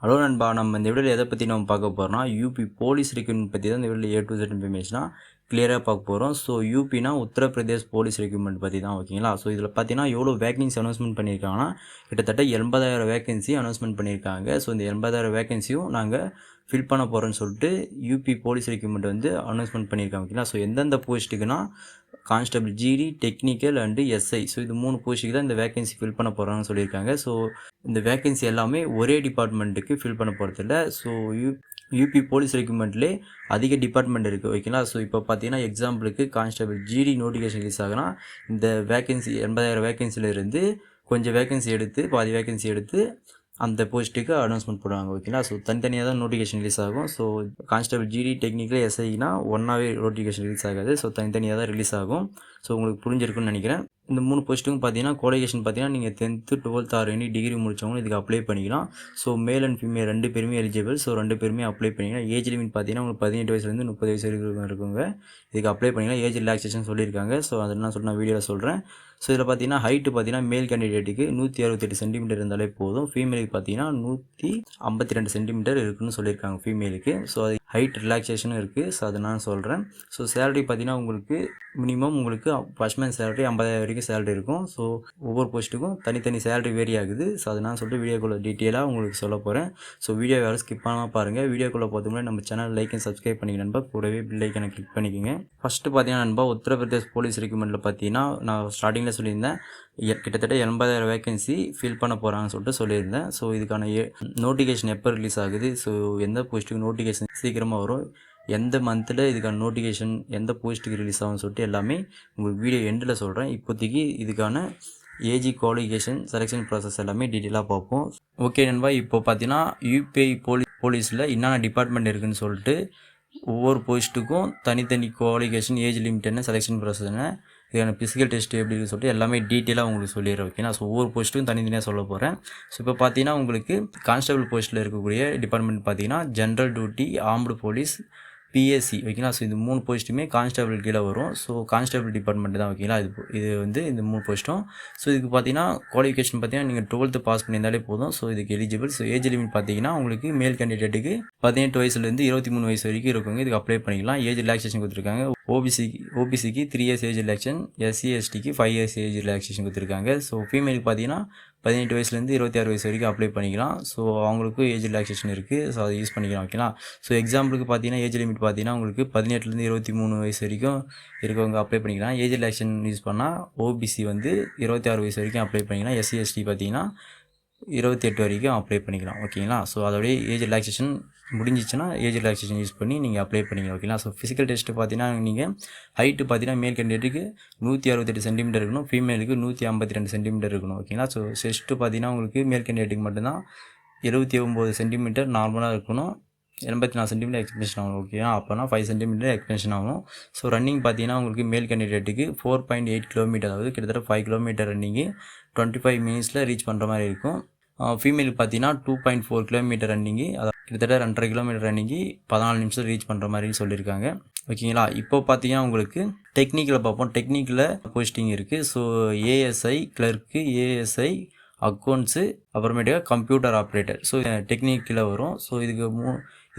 Hello நண்பா, நம்ம இந்த வீடியோவில் எதை பற்றி நம்ம பார்க்க போகிறோம்னா யூபி போலீஸ் ரெக்ரூட்மெண்ட் பற்றி தான் இந்த வீடியோவில் A to Z இன்ஃபர்மேஷனாக கிளியராக பார்க்க போகிறோம். ஸோ யூபினா உத்தரப்பிரதேஷ் போலீஸ் ரெக்ரூட்மெண்ட் பற்றி தான், ஓகேங்களா. ஸோ இதில் பார்த்தீங்கன்னா எவ்வளோ வேகன்சி அனௌன்ஸ்மெண்ட் பண்ணியிருக்காங்கன்னா கிட்டத்தட்ட 80,000 வேகன்சி அனௌன்ஸ்மெண்ட் பண்ணியிருக்காங்க. ஸோ இந்த 80,000 வேகன்சியும் நாங்கள் ஃபில் பண்ண போகிறோன்னு சொல்லிட்டு யூபி போலீஸ் ரெக்ரூட்மெண்ட் வந்து அனௌன்ஸ்மெண்ட் பண்ணியிருக்காங்க, ஓகேங்களா. ஸோ எந்தெந்த போஸ்ட்டுக்குன்னா constable GD, technical and SI. So இது 3 போஸ்ட்டுக்கு தான் இந்த வேகன்சி ஃபில் பண்ண போகிறாங்கன்னு சொல்லியிருக்காங்க. ஸோ இந்த வேகன்சி எல்லாமே ஒரே டிபார்ட்மெண்ட்டுக்கு ஃபில் பண்ண போகிறதில்ல. ஸோ யூபி போலீஸ் ரெக்ரூட்மெண்ட்லேயே அதிக டிபார்ட்மெண்ட் இருக்குது, ஓகேங்களா. ஸோ இப்போ பார்த்தீங்கன்னா எக்ஸாம்பிளுக்கு கான்ஸ்டபிள் ஜிடி நோட்டிஃபிகேஷன் ரிலீஸ் ஆகுனா இந்த வேகன்சி 80,000 வேகன்சியிலேருந்து கொஞ்சம் வேகன்சி எடுத்து பாதி வேகன்சி எடுத்து அந்த போஸ்ட்டுக்கு அனௌன்ஸ்மெண்ட் போடுவாங்க, ஓகேங்களா. ஸோ தனித்தனியாக தான் நோட்டிஃபிகேஷன் ரிலீஸ் ஆகும். ஸோ கான்ஸ்டபிள் ஜிடி, டெக்னிக்கல், எஸ்ஐனா ஒன்றாவே நோட்டிஃபிகேஷன் ரிலீஸ் ஆகாது. ஸோ தனித்தனியாக தான் ரிலீஸ் ஆகும். ஸோ உங்களுக்கு புரிஞ்சிருக்குன்னு நினைக்கிறேன். இந்த 3 போஸ்ட்டுக்கும் பார்த்தீங்கன்னா குவாலிஃபிகேஷன் பார்த்தீங்கன்னா நீங்கள் 10th 12th or any degree முடித்தவங்களும் இதுக்கு அப்ளை பண்ணிக்கலாம். ஸோ மேல் அண்ட் ஃபீமேல் 2 பேருமே எலிஜிபிள். ஸோ 2 பேருமே அப்ளை பண்ணிக்கலாம். ஏஜ் லிமிட் பார்த்தீங்கன்னா உங்களுக்கு 18 வயசுலேருந்து 30 வயசு வரைக்கும் இருக்குங்க. இதுக்கு அப்ளை பண்ணிக்கலாம். ஏஜ் ரிலாக்ஸேஷன் சொல்லியிருக்காங்க. ஸோ அதெல்லாம் சொல்லி நான் வீடியோவில் சொல்கிறேன். ஸோ இதில் பார்த்தீங்கன்னா ஹைட்டு பார்த்தீங்கன்னா மேல் கேண்டிடேட்டுக்கு 168 சென்டிமீட்டர் இருந்தாலே போதும். ஃபீமேலுக்கு பார்த்தீங்கன்னா 152 சென்டிமீட்டர் இருக்குன்னு சொல்லியிருக்காங்க ஃபீமேலுக்கு. ஸோ அது ஹைட் ரிலாக்ஸேஷனும் இருக்குது. ஸோ அதை நான் சொல்கிறேன். ஸோ சேலரி பார்த்தீங்கன்னா உங்களுக்கு மினிமம் உங்களுக்கு ஃபர்ஸ்ட் மந்த் சேலரி 50,000 வரைக்கும் சேலரி இருக்கும். ஸோ ஒவ்வொரு போஸ்ட்டுக்கும் தனித்தனி சேலரி வேரி ஆகுது. ஸோ அதை நான் சொல்லிட்டு வீடியோக்குள்ளே டீட்டெயிலாக உங்களுக்கு சொல்ல போகிறேன். ஸோ வீடியோ வேறு ஸ்கிப் பண்ணாமல் பாருங்கள். வீடியோக்குள்ளே பார்த்துக்கோங்க. நம்ம சேனல் லைக் அண்ட் சப்ஸ்கிரைப் பண்ணிக்க நண்பா. கூடவே பில் ஐக்கனை கிளிக் பண்ணிக்கோங்க. ஃபஸ்ட்டு பார்த்தீங்கன்னா நண்பா, உத்தரப்பிரதேஷ் போலீஸ் ரெக்ரூட்மெண்ட்டில் பார்த்தீங்கன்னா நான் ஸ்டார்டிங்கில் சொல்லியிருந்தேன் கிட்டத்தட்ட 80,000 வேகன்சி ஃபில் பண்ண போகிறாங்கன்னு சொல்லிட்டு சொல்லியிருந்தேன். ஸோ இதுக்கான நோட்டிஃபிகேஷன் எப்போ ரிலீஸ் ஆகுது, ஸோ எந்த போஸ்ட்டுக்கு நோட்டிஃபிகேஷன் சீக்கிரமாக வரும், எந்த மந்தில் இதுக்கான நோட்டிஃபிகேஷன் எந்த போஸ்ட்டுக்கு ரிலீஸ் ஆகும்னு சொல்லிட்டு எல்லாமே உங்களுக்கு வீடியோ எண்டில் சொல்கிறேன். இப்போதைக்கு இதுக்கான ஏஜி குவாலிஃபிகேஷன் செலெக்ஷன் ப்ராசஸ் எல்லாமே டீட்டெயிலாக பார்ப்போம். ஓகே நண்பா, இப்போ பார்த்தீங்கன்னா யூபிஐ போலீஸில் என்னென்ன டிபார்ட்மெண்ட் இருக்குதுன்னு சொல்லிட்டு ஒவ்வொரு போஸ்ட்டுக்கும் தனித்தனி குவாலிஃபிகேஷன், ஏஜ் லிமிட் என்ன, செலெக்ஷன் ப்ராசஸ் என்ன, இதுக்கான ஃபிசிக்கல் டெஸ்ட் எப்படி இருக்குன்னு சொல்லிட்டு எல்லாமே டீட்டெயிலாக உங்களுக்கு சொல்லிடுறேன், ஓகேனா. ஸோ ஒவ்வொரு போஸ்ட்டுக்கும் தனித்தனியாக சொல்ல போகிறேன். ஸோ இப்போ பார்த்தீங்கன்னா உங்களுக்கு கான்ஸ்டபிள் போஸ்ட்டில் இருக்கக்கூடிய டிபார்ட்மெண்ட் பார்த்தீங்கன்னா general duty, armed police, BSc, ஓகேங்களா. ஸோ இந்த 3 போஸ்ட்டுமே கான்ஸ்டபிள் கீழே வரும். ஸோ கான்ஸ்டபிள் டிபார்ட்மெண்ட் தான், ஓகேங்களா. இது வந்து இந்த 3 போஸ்ட்டும். ஸோ இதுக்கு பார்த்தீங்கன்னா குவாலிஃபிகேஷன் பார்த்தீங்கன்னா நீங்கள் 12th பாஸ் பண்ணியிருந்தாலே போதும். ஸோ இதுக்கு எலிஜிபிள். ஸோ ஏஜ் லிமிட் பார்த்தீங்கன்னா உங்களுக்கு மேல் கேண்டிடேட்டுக்கு 18 வயசுலேருந்து 23 வயசு வரைக்கும் இருக்குங்க. இதுக்கு அப்ளை பண்ணிக்கலாம். ஏஜ் ரிலாக்ஸேஷன் கொடுத்துருக்காங்க. ஓபிசிக்கு 3 years ஏஜ் ரிலாக்ஸேஷன், எஸ்சி எஸ்டிக்கு 5 years ஏஜ் ரிலாக்ஸேஷன் கொடுத்துருக்காங்க. ஸோ ஃபீமேலுக்கு பார்த்தீங்கன்னா 18 வயசுலேருந்து 26 வயசு வரைக்கும் அப்ளை பண்ணிக்கலாம். ஸோ அவங்களுக்கும் ஏஜ் ரிலாக்ஸேஷன் இருக்குது. ஸோ அதை யூஸ் பண்ணிக்கலாம், ஓகேங்களா. ஸோ எக்ஸாம்பிளுக்கு பார்த்தீங்கன்னா ஏஜ் லிமிட் பார்த்தீங்கன்னா உங்களுக்கு 18லேருந்து 23 வயசு வரைக்கும் இருக்கவங்க அப்ளை பண்ணிக்கலாம். ஏஜ் ரிலாக்ஸேஷன் யூஸ் பண்ணால் ஓபிசி வந்து 26 வயசு வரைக்கும் அப்ளை பண்ணிக்கலாம். எஸ்சி எஸ்டி பார்த்தீங்கன்னா 28 வரைக்கும் அப்ளை பண்ணிக்கலாம், ஓகேங்களா. ஸோ அதோடய ஏஜ் ரிலாக்ஸேஷன் முடிஞ்சிச்சுன்னா ஏஜ் ரிலாக்ஸேஷன் யூஸ் பண்ணி நீங்கள் அப்ளை பண்ணிக்கலாம், ஓகேங்களா. ஸோ ஃபிசிக்கல் டெஸ்ட்டு பார்த்தீங்கன்னா நீங்கள் ஹைட்டு பார்த்தீங்கன்னா மேல் கேண்டிடேட்டுக்கு 168 சென்டிமீட்டர் இருக்கணும், ஃபீமேலுக்கு 152 சென்டிமீட்டர் இருக்கணும், ஓகேங்களா. ஸோ செஸ்ட்டு பார்த்தீங்கன்னா உங்களுக்கு மேல் கேண்டிடேட்டுக்கு மட்டும்தான் 79 சென்டிமீட்டர் நார்மலாக இருக்கணும், 84 சென்டிமீட்டர் எக்ஸ்பென்ஷன் ஆகணும், ஓகேவா. அப்போனா 5 சென்டிமீட்டர் எக்ஸ்பென்ஷன் ஆகணும். ஸோ ரன்னிங் பார்த்தீங்கன்னா உங்களுக்கு மேல் கேண்டிடேட்டுக்கு 4.8 கிலோமீட்டர், அதாவது கிட்டத்தட்ட 5 கிலோமீட்டர் ரன்னிங்கு 25 மினிட்ஸில் ரீச் பண்ணுற மாதிரி இருக்கும். ஃபீமேலுக்கு பார்த்தீங்கன்னா 2.4 கிலோமீட்டர் ரன்னிங்கு, அதாவது கிட்டத்தட்ட 2.5 கிலோமீட்டர் ரன்னிங்கு 14 நிமிஷம் ரீச் பண்ணுற மாதிரி சொல்லியிருக்காங்க, ஓகேங்களா. இப்போ பார்த்தீங்கன்னா உங்களுக்கு டெக்னிக்கில் பார்ப்போம். டெக்னிக்கில் போஸ்டிங் இருக்குது. So ASI clerk, ASI accounts, அப்புறமேட்டுக்கா கம்ப்யூட்டர் ஆப்ரேட்டர். ஸோ டெக்னிக்கில் வரும். ஸோ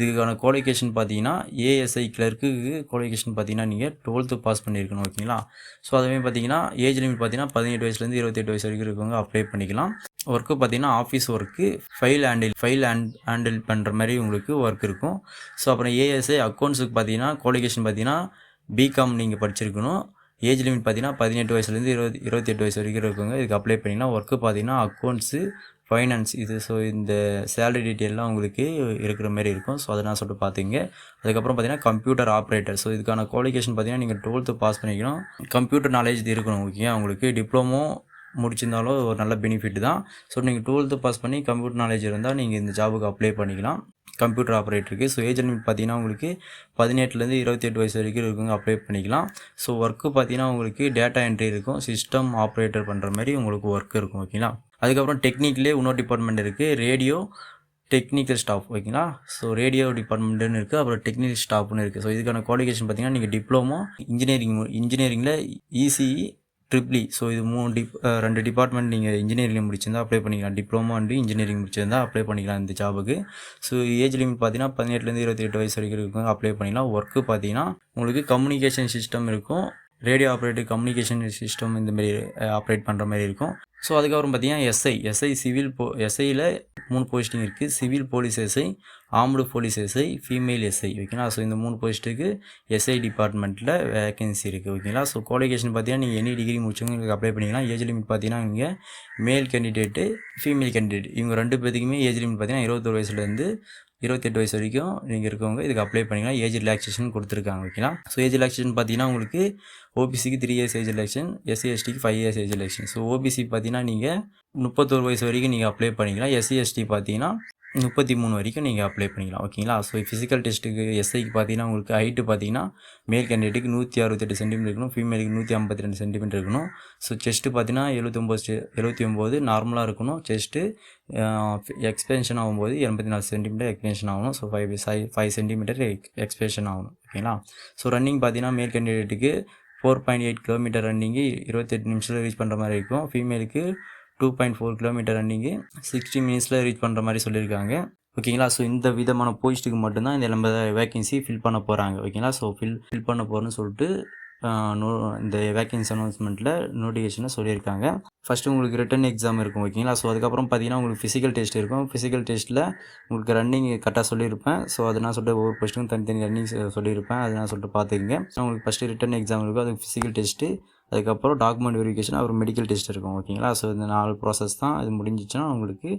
இதுக்கான குவாலிஃபிகேஷன் பார்த்தீங்கன்னா ஏஎஸ்ஐ கிளர்க்கு குவாலிஃபிகேஷன் பார்த்தீங்கன்னா நீங்கள் 12th பாஸ் பண்ணியிருக்கணும், ஓகேங்களா. ஸோ அதுமாதிரி பார்த்தீங்கன்னா ஏஜ் லிமிட் பார்த்தீங்கன்னா 18 வயசுலேருந்து 28 வயசு வரைக்கும் இருக்கவங்க அப்ளை பண்ணிக்கலாம். ஒர்க்கு பார்த்தீங்கன்னா ஆஃபீஸ் ஒர்க்கு, ஃபைல் ஹேண்டில் பண்ணுற மாதிரி உங்களுக்கு ஒர்க் இருக்கும். ஸோ அப்புறம் ஏஎஸ்ஐ அக்கௌண்ட்ஸுக்கு பார்த்தீங்கன்னா குவாலிஃபிகேஷன் பார்த்தீங்கன்னா பிகாம் நீங்கள் படிச்சிருக்கணும். ஏஜ் லிமிட் பார்த்தீங்கன்னா 18 வயசுலேருந்து 28 வயசு வரைக்கும் இருக்குங்க. இதுக்கு அப்ளை பண்ணிங்கன்னா ஒர்க்கு பார்த்தீங்கன்னா அக்கௌண்ட்ஸு, ஃபைனான்ஸ் இது. ஸோ இந்த சேலரி டீட்டெயிலாம் உங்களுக்கு இருக்கிற மாதிரி இருக்கும். ஸோ அதை நான் சொல்லிட்டு பார்த்துங்க. அதுக்கப்புறம் பார்த்தீங்கன்னா கம்ப்யூட்டர் ஆப்ரேட்டர். ஸோ இதுக்கான குவாலிஃபிகேஷன் பார்த்தீங்கன்னா நீங்கள் 12th பாஸ் பண்ணிக்கணும், கம்ப்யூட்டர் நாலேஜ் இது இருக்கணும், ஓகே. உங்களுக்கு டிப்ளமோ முடிச்சிருந்தாலும் ஒரு நல்ல பெனிஃபிட் தான். ஸோ நீங்கள் 12th பாஸ் பண்ணி கம்ப்யூட்டர் நாலேஜ் இருந்தால் நீங்கள் இந்த ஜாபுக்கு அப்ளை பண்ணிக்கலாம், கம்ப்யூட்டர் ஆப்ரேட்டருக்கு. ஸோ ஏஜ் லிமிட் பார்த்தீங்கன்னா உங்களுக்கு 18லேருந்து 28 வயசு வரைக்கும் இருக்குங்க, அப்ளை பண்ணிக்கலாம். ஸோ ஒர்க்கு பார்த்தீங்கன்னா உங்களுக்கு டேட்டா என்ட்ரி இருக்கும், சிஸ்டம் ஆப்ரேட்டர் பண்ணுற மாதிரி உங்களுக்கு ஒர்க் இருக்கும், ஓகேங்களா. அதுக்கப்புறம் டெக்னிக்லேயே இன்னொரு டிபார்ட்மெண்ட் இருக்குது, ரேடியோ டெக்னிக்கல் ஸ்டாஃப், ஓகேங்களா. ஸோ ரேடியோ டிபார்ட்மெண்ட்டுன்னு இருக்குது, அப்புறம் டெக்னிக்கல் ஸ்டாஃப்னு இருக்குது. ஸோ இதுக்கான குவாலிஃபிகேஷன் பார்த்தீங்கன்னா நீங்கள் டிப்ளமோ இன்ஜினியரிங்கில் இசிஇ ட்ரிபிள் இ. ஸோ இது 2 டிபார்ட்மெண்ட் நீங்கள் இன்ஜினியரிங் முடிச்சிருந்தா அப்ளை பண்ணிக்கலாம். டிப்ளமோ அண்ட் இன்ஜினியரிங் முடிச்சிருந்தா அப்ளை பண்ணிக்கலாம் இந்த ஜாபுக்கு. ஸோ ஏஜ் லிமிட் பார்த்தீங்கன்னா 18லேருந்து 28 வயசு வரைக்கும் இருக்கும், அப்ளை பண்ணிக்கலாம். ஒர்க்கு பார்த்தீங்கன்னா உங்களுக்கு கம்யூனிகேஷன் சிஸ்டம் இருக்கும், ரேடியோ ஆப்ரேட்டிவ் கம்யூனிகேஷன் சிஸ்டம் இந்த மாதிரி ஆப்ரேட் பண்ணுற மாதிரி இருக்கும். ஸோ அதுக்கப்புறம் பார்த்தீங்கன்னா எஸ்ஐ சிவில் எஸ்ஐயில் 3 போஸ்டிங் இருக்குது. Civil police SI, armed police SI, female SI, ஓகேங்களா. ஸோ இந்த 3 போஸ்ட்டுக்கு எஸ்ஐ டிபார்ட்மெண்ட்டில் வேகன்சி இருக்குது, ஓகேங்களா. ஸோ குவாலிஃபிகேஷன் பார்த்தீங்கன்னா நீங்கள் எனி டிகிரி முடிச்சவங்களுக்கு அப்ளை பண்ணிக்கலாம். ஏஜ் லிமிட் பார்த்தீங்கன்னா இங்கே மேல் கேண்டிடேட்டு, ஃபீமேல் கேண்டிடேட் இவங்க 2 பேத்துக்குமே ஏஜ் லிமிட் பார்த்தீங்கன்னா 21 வயசுலேருந்து 28 வயசு வரைக்கும் நீங்கள் இருக்கவங்க இதுக்கு அப்ளை பண்ணிக்கலாம். ஏஜ் ரிலாக்ஸேஷன் கொடுத்துருக்காங்க, ஓகேங்களா. ஸோ ஏஜ் ரிலாக்ஸேஷன் பார்த்தீங்கன்னா உங்களுக்கு ஓபிசிக்கு 3 இயர்ஸ் ஏஜ் ரிலாக்ஸேஷன், எஸ்சி எஸ்டிக்கு 5 years age relaxation. So OBC பார்த்தீங்கன்னா நீங்கள் 31 வயசு வரைக்கும் நீங்கள் அப்ளை பண்ணிக்கலாம். எஸ்சி எஸ்டி பார்த்தீங்கன்னா 33 வரைக்கும் நீங்கள் அப்ளை பண்ணிக்கலாம், ஓகேங்களா. ஸோ ஃபிசிக்கல் டெஸ்ட்டுக்கு எஸ்ஐக்கு பார்த்தீங்கன்னா உங்களுக்கு ஹைட்டு பார்த்தீங்கன்னா மேல் கேண்டிடேட்டுக்கு 168 சென்டிமீட்டர் இருக்கணும், ஃபீமேலுக்கு 152 சென்டிமீட்டர் இருக்கணும். ஸோ செஸ்ட்டு பார்த்தீங்கன்னா 79 நார்மலாக இருக்கணும். செஸ்ட்டு எக்ஸ்பென்ஷன் ஆகும்போது 84 சென்டிமீட்டர் எக்ஸ்பென்ஷன் ஆகணும். ஸோ 5 சென்டிமீட்டர் எக்ஸ்பென்ஷன் ஆகணும், ஓகேங்களா. ஸோ ரன்னிங் பார்த்தீங்கன்னா மேல் கேண்டிடேட்டுக்கு 4.8 கிலோமீட்டர் ரன்னிங்கு 28 நிமிஷத்தில் ரீச் பண்ணுற மாதிரி இருக்கும். ஃபீமேலுக்கு 2.4 கிலோமீட்டர் ரன்னிங்கு 60 மினிட்ஸில் ரீச் பண்ணுற மாதிரி சொல்லியிருக்காங்க, ஓகேங்களா. ஸோ இந்த விதமான போஸ்ட்டுக்கு மட்டும்தான் இந்த 80,000 வேகன்சி ஃபில் பண்ண போகிறாங்க, ஓகேங்களா. ஸோ ஃபில் பண்ண போகிறேன்னு சொல்லிட்டு இந்த வேகன்சி அனௌன்ஸ்மெண்ட்டில் நோட்டிஃபிகேஷனில் சொல்லியிருக்காங்க. ஃபஸ்ட்டு உங்களுக்கு ரிட்டன் எக்ஸாம் இருக்கும், ஓகேங்களா. ஸோ அதுக்கப்புறம் பார்த்தீங்கன்னா உங்களுக்கு ஃபிசிக்கல் டெஸ்ட் இருக்கும். ஃபிசிக்கல் டெஸ்ட்டில் உங்களுக்கு ரன்னிங் கரெக்டாக சொல்லியிருப்பேன். ஸோ அது நான் சொல்லிட்டு ஒவ்வொரு போஸ்ட்டுக்கும் தனித்தனி ரன்னிங் சொல்லியிருப்பேன், அது நான் சொல்லிட்டு பார்த்துக்கங்க. உங்களுக்கு ஃபஸ்ட்டு ரிட்டன் எக்ஸாம் இருக்கும், அதுக்கு ஃபிசிக்கல் டெஸ்ட்டு, அதுக்கப்புறம் டாக்குமெண்ட் வெரிஃபிகேஷன், அப்புறம் மெடிக்கல் டெஸ்ட் இருக்கும், ஓகேங்களா. ஸோ இந்த 4 ப்ராசஸ் தான். இது முடிஞ்சிச்சுன்னா உங்களுக்கு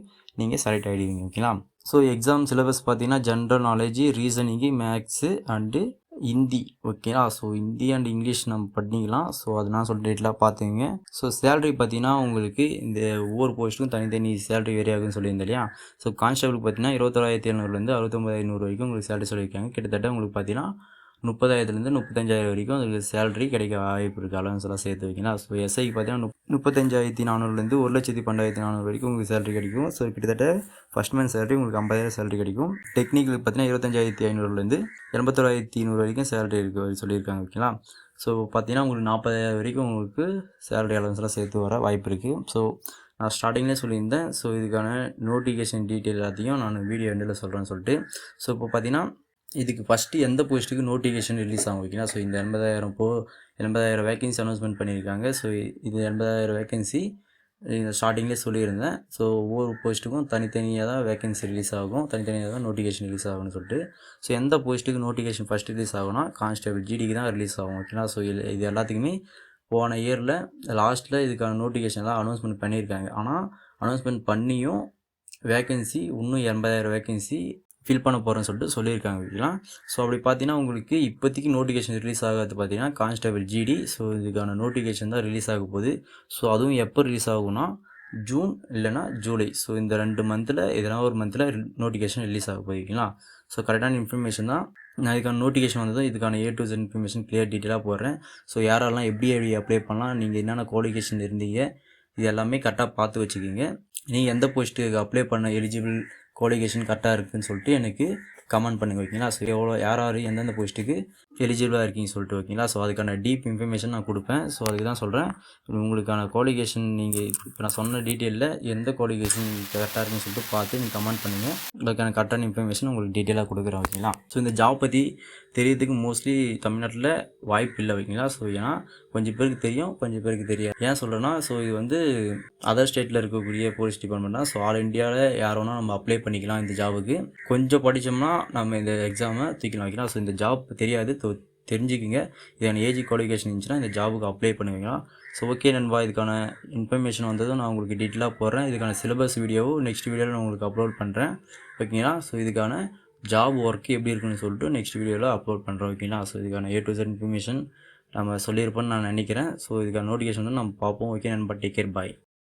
நீங்கள் செலக்ட் ஆகிடுவீங்க, ஓகேங்களா. ஸோ எக்ஸாம் சிலபஸ் பார்த்தீங்கன்னா general knowledge, reasoning, maths and Hindi, ஓகேங்களா. ஸோ ஹிந்தி அண்ட் இங்கிலீஷ் நம்ம பண்ணிக்கலாம். ஸோ அது நான் சொல்லிட்டு டீட்டெயிலாக பார்த்துங்க. ஸோ சேலரி பார்த்தீங்கன்னா உங்களுக்கு இந்த ஒவ்வொரு போஸ்ட்டுக்கும் தனித்தனி சேலரி வேரி ஆகுன்னு சொல்லியிருந்தேன் இல்லையா. ஸோ கான்ஸ்டபிளுக்கு பார்த்தீங்கன்னா 21,700லேருந்து 69,500 வரைக்கும் உங்களுக்கு சேலரி சொல்லியிருக்காங்க. கிட்டத்தட்ட உங்களுக்கு பார்த்தீங்கன்னா 30,000லேருந்து 35,000 வரைக்கும் உங்களுக்கு சேலரி கிடைக்க வாய்ப்பு இருக்குது, அலவன்ஸ் எல்லாம் சேர்த்து வைக்கலாம். ஸோ எஸ்ஐக்கு பார்த்தீங்கன்னா 35,400லேருந்து 1,12,400 வரைக்கும் உங்களுக்கு சேலரி கிடைக்கும். ஸோ கிட்டத்தட்ட ஃபஸ்ட் மந்த் சேலரி உங்களுக்கு 50,000 சேலரி கிடைக்கும். டெக்னிக்கலுக்கு பார்த்தீங்கன்னா 25,500லேருந்து 81,100 வரைக்கும் சேலரி இருக்குது சொல்லியிருக்காங்க, ஓகேங்களா. ஸோ பார்த்தீங்கன்னா உங்களுக்கு 40,000 வரைக்கும் உங்களுக்கு சேலரி அலவன்ஸ்லாம் சேர்த்து வர வாய்ப்பு இருக்குது. ஸோ நான் ஸ்டார்டிங்லேயே சொல்லியிருந்தேன். ஸோ இதுக்கான நோட்டிஃபிகேஷன் டீட்டெயில் எல்லாத்தையும் நான் வீடியோ எண்டில் சொல்கிறேன்னு சொல்லிட்டு. ஸோ இப்போ பார்த்தீங்கன்னா இதுக்கு ஃபஸ்ட்டு எந்த போஸ்ட்டுக்கு நோட்டிஃபிகேஷன் ரிலீஸ் ஆகும், ஓகேங்களா. ஸோ இந்த 80,000 வேகன்சி அனௌன்ஸ்மெண்ட் பண்ணியிருக்காங்க. ஸோ இது 80,000 வேகன்சி ஸ்டார்டிங்லேயே சொல்லியிருந்தேன். ஸோ ஒவ்வொரு போஸ்ட்டுக்கும் தனித்தனியாக தான் வேகன்சி ரிலீஸ் ஆகும், தனித்தனியாக தான் நோட்டிஃபிகேஷன் ரிலீஸ் ஆகும்னு சொல்லிட்டு. ஸோ எந்த போஸ்ட்டுக்கு நோட்டிஃபிகேஷன் ஃபஸ்ட் ரிலீஸ் ஆகும்னா கான்ஸ்டபிள் ஜிடிக்கு தான் ரிலீஸ் ஆகும், ஓகேங்களா. ஸோ இது எல்லாத்துக்குமே போன இயரில் லாஸ்ட்டில் இதுக்கான நோட்டிஃபிகேஷன்லாம் அனௌன்ஸ்மெண்ட் பண்ணியிருக்காங்க. ஆனால் அனௌன்ஸ்மெண்ட் பண்ணியும் வேகன்சி இன்னும் 80,000 வேகன்சி ஃபில் பண்ண போகிறேன்னு சொல்லிட்டு சொல்லியிருக்காங்க, ஓகேங்களா. ஸோ அப்படி பார்த்தீங்கன்னா உங்களுக்கு இப்போதைக்கு நோட்டிஃபிகேஷன் ரிலீஸ் ஆகாது பார்த்தீங்கன்னா கான்ஸ்டபிள் ஜிடி. ஸோ இதுக்கான நோட்டிஃபிகேஷன் தான் ரிலீஸ் ஆக போகுது. ஸோ அதுவும் எப்போ ரிலீஸ் ஆகும்னா ஜூன் இல்லைனா ஜூலை. ஸோ இந்த 2 மந்தில் எதனா ஒரு மந்தில் நோட்டிஃபிகேஷன் ரிலீஸ் ஆக போகுது, ஓகேங்களா. ஸோ கரெக்டான இன்ஃபர்மேஷன் தான். நான் இதுக்கான நோட்டிஃபிகேஷன் வந்ததும் இதுக்கான A to Z information clear டீட்டெயிலாக போடுறேன். ஸோ யாரெல்லாம் எப்படி அப்ளை பண்ணலாம், நீங்கள் என்னென்ன குவாலிஃபிகேஷன் இருந்தீங்க, இது எல்லாமே கரெக்டாக பார்த்து வச்சுக்கிங்க. நீங்கள் எந்த போஸ்ட்டுக்கு அப்ளை பண்ண எலிஜிபிள் குவாலிஃபிகேஷன் கரெக்டாக இருக்குதுன்னு சொல்லிட்டு எனக்கு கமெண்ட் பண்ணுங்க, ஓகேங்களா. ஸோ யார் எந்தெந்த போஸ்ட்டுக்கு எலிஜிபிளாக இருக்கீங்கன்னு சொல்லிட்டு, ஓகேங்களா. ஸோ அதுக்கான டீப் இன்ஃபர்மேஷன் நான் கொடுப்பேன். ஸோ அதுக்கு தான் சொல்கிறேன், உங்களுக்கான குவாலிஃபிகேஷன் நீங்கள் இப்போ நான் சொன்ன டீட்டெயிலில் எந்த குவாலிஃபிகேஷன் கரெக்டாக இருக்குன்னு சொல்லிட்டு பார்த்து நீங்கள் கமெண்ட் பண்ணுங்கள். அதுக்கான கரெக்டான இன்ஃபர்மேஷன் உங்களுக்கு டீட்டெயிலாக கொடுக்குறேன், ஓகேங்களா. ஸோ இந்த ஜாப் பற்றி தெரியறதுக்கு மோஸ்ட்லி தமிழ்நாட்டில் வாய்ப்பு இல்லை, ஓகேங்களா. ஸோ ஏன்னா கொஞ்சம் பேருக்கு தெரியும், கொஞ்சம் பேருக்கு தெரியாது. ஏன் சொல்கிறேன்னா, ஸோ இது வந்து அதர் ஸ்டேட்டில் இருக்கக்கூடிய போலீஸ் டிபார்ட்மெண்ட் தான். ஸோ ஆல் இந்தியாவில் யார் வேணால் நம்ம அப்ளை பண்ணிக்கலாம் இந்த ஜாபுக்கு. கொஞ்சம் படித்தோம்னா நம்ம இந்த எக்ஸாமை தூக்கலாம், ஓகேங்களா. ஸோ இந்த ஜாப் தெரியாது, தெரிஞ்சுக்கிங்க. இதான ஏஜ் குவாலிஃபிகேஷன் இருந்துச்சுன்னா இந்த ஜாபுக்கு அப்ளை பண்ணுவீங்களா. ஸோ ஓகே நண்பா, இதுக்கான இன்ஃபர்மேஷன் வந்ததும் நான் உங்களுக்கு டீட்டெயிலாக போடுறேன். இதுக்கான சிலபஸ் வீடியோவும் நெக்ஸ்ட் வீடியோவில் நான் உங்களுக்கு அப்லோட் பண்ணுறேன், ஓகேங்களா. ஸோ இதுக்கான ஜாப் ஒர்க்கு எப்படி இருக்குன்னு சொல்லிட்டு நெக்ஸ்ட் வீடியோவில் அப்லோட் பண்ணுறோம், ஓகேங்களா. ஸோ இதுக்கான A to Z இன்ஃபர்மேஷன் நம்ம சொல்லியிருப்போன்னு நான் நினைக்கிறேன். ஸோ இதுக்கான நோட்டிஃபிகேஷன் வந்து நம்ம பார்ப்போம், ஓகே நண்பா. டேக் கேர், பாய்.